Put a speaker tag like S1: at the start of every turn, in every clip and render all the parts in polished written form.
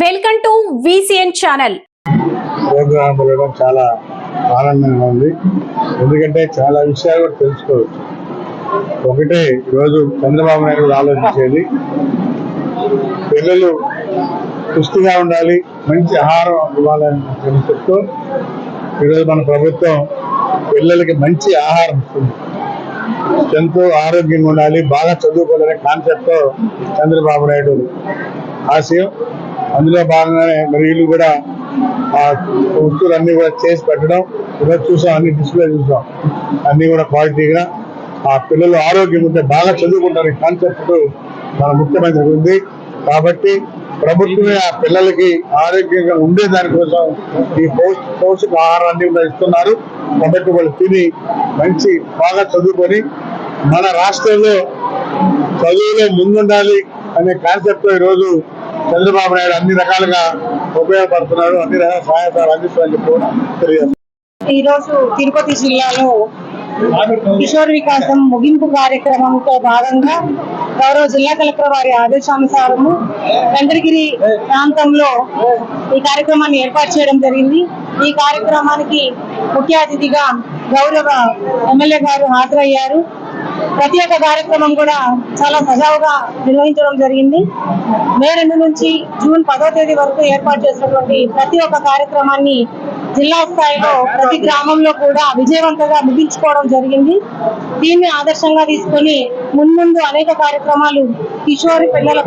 S1: Welcome to VCN channel.
S2: Program వెళ్ళడం చాలా ఆనందంగా ఉంది. ఎందుకంటే చాలా విషయాలు కూడా తెలుసుకోవచ్చు. ఒకటే ఈరోజు చంద్రబాబు నాయుడు కూడా ఆలోచించేది పిల్లలు పుష్టిగా ఉండాలి, మంచి ఆహారం ఇవ్వాలని చెప్తూ ఈరోజు మన ప్రభుత్వం పిల్లలకి మంచి ఆహారం ఇస్తుంది. ఎంతో ఆరోగ్యంగా ఉండాలి, బాగా చదువుకోవాలనే కాన్సెప్ట్తో చంద్రబాబు నాయుడు ఆశయం. అందులో భాగంగానే మరి వీళ్ళు కూడా ఆ వస్తువులు అన్ని కూడా చేసి పెట్టడం ఈరోజు చూసాం, అన్ని డిస్ప్లే చూసాం, అన్ని కూడా క్వాలిటీగా ఆ పిల్లలు ఆరోగ్యం ఉంటే బాగా చదువుకుంటారు కాన్సెప్ట్ మన ముఖ్యమంత్రికి ఉంది. కాబట్టి ప్రభుత్వమే ఆ పిల్లలకి ఆరోగ్యంగా ఉండే దానికోసం ఈ పౌష్టిక ఆహారాన్ని కూడా ఇస్తున్నారు. కాబట్టి వాళ్ళు తిని మంచి బాగా చదువుకొని మన రాష్ట్రంలో చదువులో ముందుండాలి అనే కాన్సెప్ట్ ఈరోజు చంద్రబాబు నాయుడు అన్ని రకాలుగా ఉపయోగపడుతున్నాడు, అన్ని రకాల సహాయతాలు అందిస్తారని చెప్పి కూడా తెలియజేస్తారు.
S3: ఈరోజు తిరుపతి జిల్లాలో కిషోర్ వికాసం ముగింపు కార్యక్రమంతో భాగంగా గౌరవ జిల్లా కలెక్టర్ వారి ఆదేశానుసారము చంద్రగిరి ప్రాంతంలో ఈ కార్యక్రమాన్ని ఏర్పాటు చేయడం జరిగింది. ఈ కార్యక్రమానికి ముఖ్య అతిథిగా గౌరవ ఎమ్మెల్యే గారు హాజరయ్యారు. ప్రతి ఒక్క కార్యక్రమం కూడా చాలా సజావుగా నిర్వహించడం జరిగింది. మే 2 నుంచి జూన్ 10వ తేదీ వరకు ఏర్పాటు చేసినటువంటి ప్రతి ఒక్క కార్యక్రమాన్ని జిల్లా స్థాయిలో ప్రతి గ్రామంలో కూడా విజయవంతంగా ముగించుకోవడం జరిగింది. దీన్ని ఆదర్శంగా తీసుకొని మున్ముందు అనేక కార్యక్రమాలు కిషోరి పిల్లల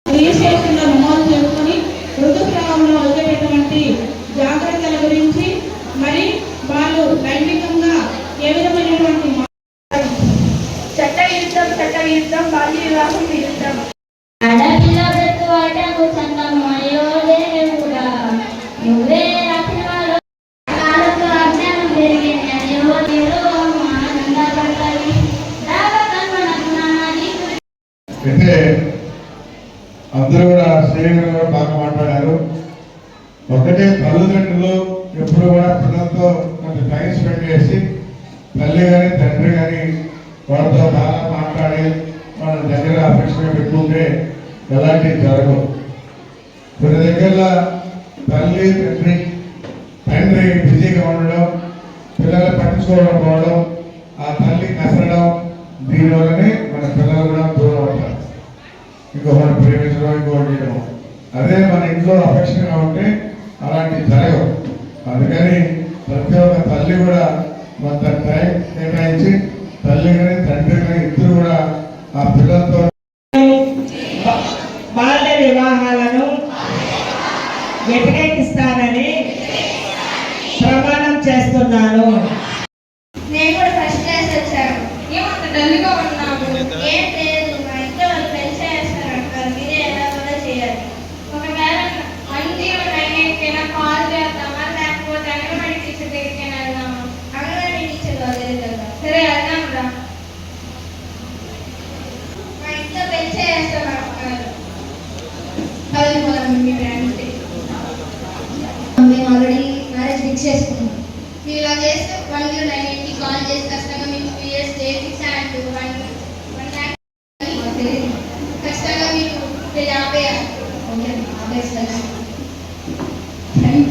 S4: రిజిస్ట్రేషన్లో నమోదు చేసుకుని ఋతుస్రావంలో వచ్చేటటువంటి జాగ్రత్తల గురించి, మరి వాళ్ళు లైంగికంగా ఏ విధమైనటువంటి చట్ట విరుద్ధం బాల్య వివాహం విరుద్ధం
S2: అయితే అందరూ కూడా శ్రీగారు కూడా బాగా మాట్లాడారు. ఒకటే తల్లిదండ్రులు ఎప్పుడు కూడా పిల్లలతో కొంచెం టైం స్పెండ్ చేసి తల్లి కానీ తండ్రి కానీ వాళ్ళతో బాగా మాట్లాడి వాళ్ళ దగ్గర అఫెక్షన్ పెట్టుకుంటే ఎలాంటివి జరగవు. కొన్ని దగ్గరలో తల్లి తండ్రి బిజీగా ఉండడం, పిల్లలు పట్టించుకోవడం పోవడం, ఆ తల్లి కసరడం, దీనివల్లనే మన పిల్లలు కూడా దూరం అవుతారు. ఇంకొకటి ప్రేమించడం, ఇంకొకటి చేయడం. అదే మన ఇంట్లో అఫెక్షన్గా ఉంటే అలాంటివి జరగవు. అందుకని ప్రతి ఒక్క తల్లి కూడా కొంత టైం కేటాయించి తల్లి కానీ తండ్రి కానీ ఇద్దరు కూడా ఆ పిల్లలతో
S3: బాల్య వివాహాలను వ్యతిరేకిస్తానని ప్రమాణం చేస్తున్నాను.
S5: నేను కూడా ఫస్ట్ క్లాస్ వచ్చాను. ఏమంత డల్గా ఉన్నాము? ఏం లేదు, మా ఇంట్లో వాళ్ళు పెళ్లి చేస్తారంటారు. మీరే ఎలా కూడా చేయాలి. ఒకవేళ మంచి 9 కాల్ చేద్దామా, లేకపోతే అంగన్వాడీ టీచర్ దగ్గరికి వెళ్దామా? అంగన్వాడీ టీచర్ దగ్గరికి వెళ్దాం. సరే వెళ్దాం రా. మా ఇంట్లో పెళ్లి చేస్తామంటారు. మేము ఆల్రెడీ మ్యారేజ్ ఫిక్స్ చేసుకున్నాం. మీరు ఇలా చేస్తే 109 కాల్ చేసి ఖచ్చితంగా మీకు 2 years డేట్ ఫిక్స్ అంటూ 1 తెలియదు. తాతయ్య ఓకే తాతయ్య సరే